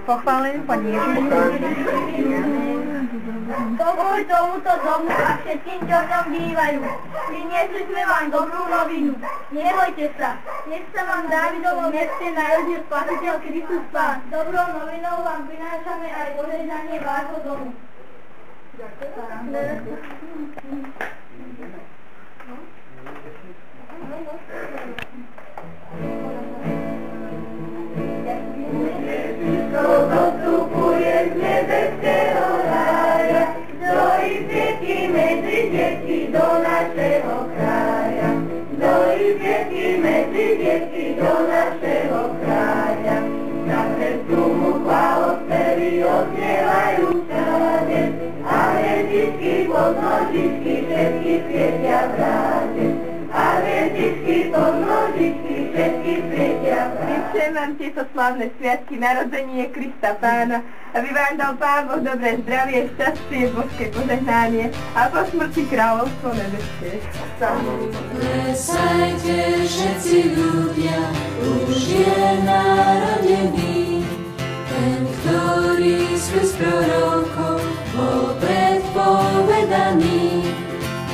Pochválený Pane Ježišu. Pokoj tomuto domu a všetkým, čo v ňom bývajú. Priniesli sme vám dobrú novinu. Nebojte sa, nech sa vám v Dávidovom meste narodil Spasiteľ Kristus Pán. Dobrou novinou vám prinášame aj požehnanie vášho domu. Ježiško zostupuje z nebeského rája, ktorý svietí medzi deti do našeho kraja. Ktorý svietí medzi deti do našeho kraja. Na cestu mu chválospevy odznievajú všade, a hviezdičky pod nožičky všetky svietia v ráde. A hviezdičky pod nožičky všetky svietia v ráde. Vypšem vám tieto slávne sviatky narodenie Krista Pána, aby vám dal Pán Boh dobré zdravie, šťastie, božské požehnanie a po smrti kráľovstvo nebeské. Plesajte všetci ľudia, už je narodený, ten, ktorý skrz prorokov bol predpovedaný.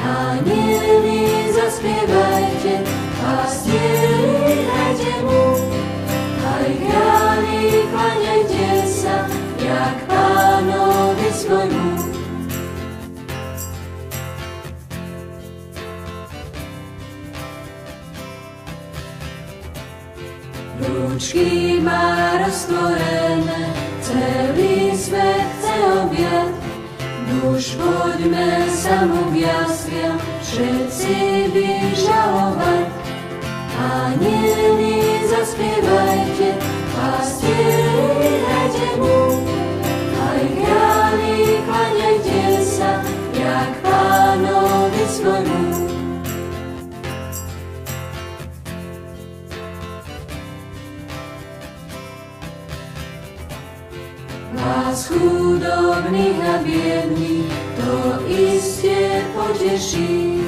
Anieli zaspievajte, pastieri hrajte mu, aj králi klaňajte sa, jak Pánovi svojmu. Rúčky má roztvorené, celý svet chce objať. Nuž poďme sa mu v jasliach všetci vyžalovať. Anieli zaspievajte, pastieri hrajte mu, aj králi klaňajte sa, jak Pánovi svojmu. Vás chudobných a biedných to iste poteší,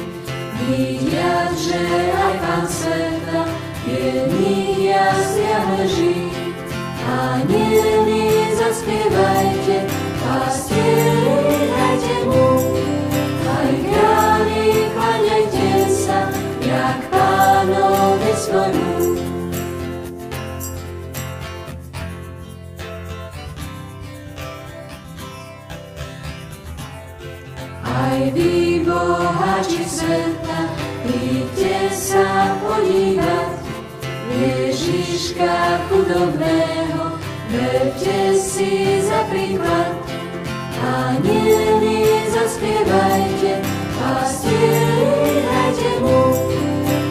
vidiac, že aj Pán sveta biedných jasliach leží. Anieli zaspievajte, pastieri hrajte mu, aj králi klaňajte sa, jak Pánovi svojmu. Aj vy, boháči sveta, príďte sa podívať, Ježiška chudobného, berte si za príklad. Anieli zaspievajte, pastieri hrajte mu,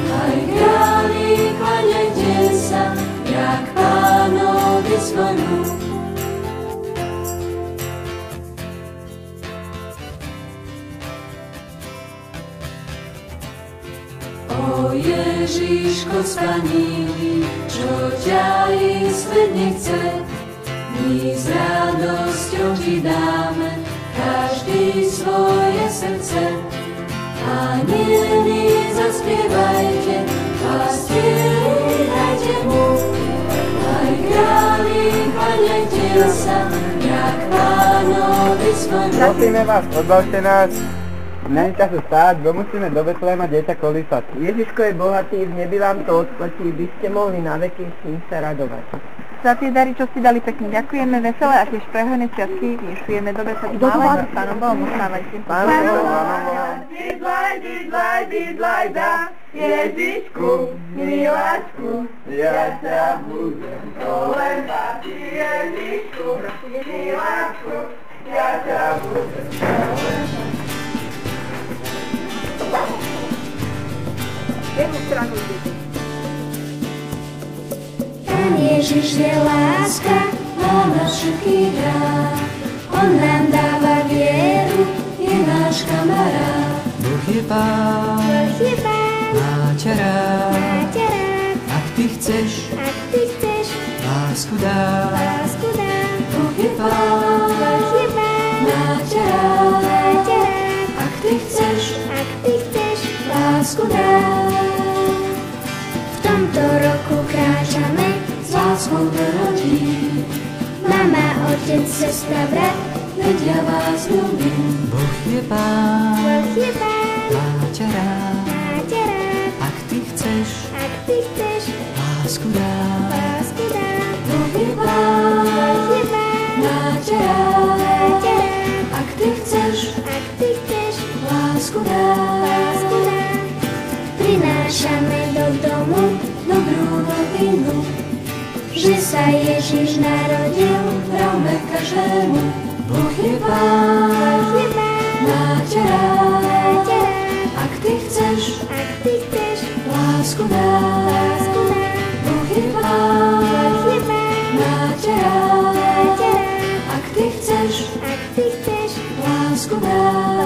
aj králi klaňajte sa, jak Pánovi svojmu. O Ježiško spanili, čo ťa i svet nechce, my s radosťou ti dáme každý svoje srdce. Anieli zaspievajte, pastieri hrajte mu, aj králi klaňajte sa, jak Pánovi svojmu. Prosíme vás, odbavte nás. Není času stáť, bo musíme do Betlema dieťa kolísať. Ježiško je bohatý, v nebi vám to odplatí, by ste mohli na veky s ním sa radovať. Za tie dary, čo ste dali, pekne ďakujeme, veselé a tiež prehojné sviatky, vinšujeme dobre sa mávajte s Pánom Bohom, uznávajte. Pánom Bohom. Bydlaj, da, Ježišku, miláčku, ja ťa budem kolenbať, Ježišku, miláčku, ja ťa budem kolenbať. Pán Ježiš je láska, on nás všetkých dá, on nám dáva náš kamarád. Boh je Pán, má ťa rád. Ak ty chceš, lásku dá. Boh je Pán, má ťa rád. Ak ty chceš, lásku dá. V tomto roku kráčame S láskou do rodín, mama, otec, sestra, brat. veď ja vás ľúbim. Boh je Pán, má ťa rád. Ak ty chceš, lásku dá. Boh je Pán, má ťa rád. Ak ty chceš, lásku dá. Prinášame do domu Dobrú novinu, že sa Ježiš narodil. hráme každému. Boh je Pán, má ťa rád. Ak ty chceš, lásku dá. Boh je Pán, má ťa rád. Ak ty chceš, lásku dá.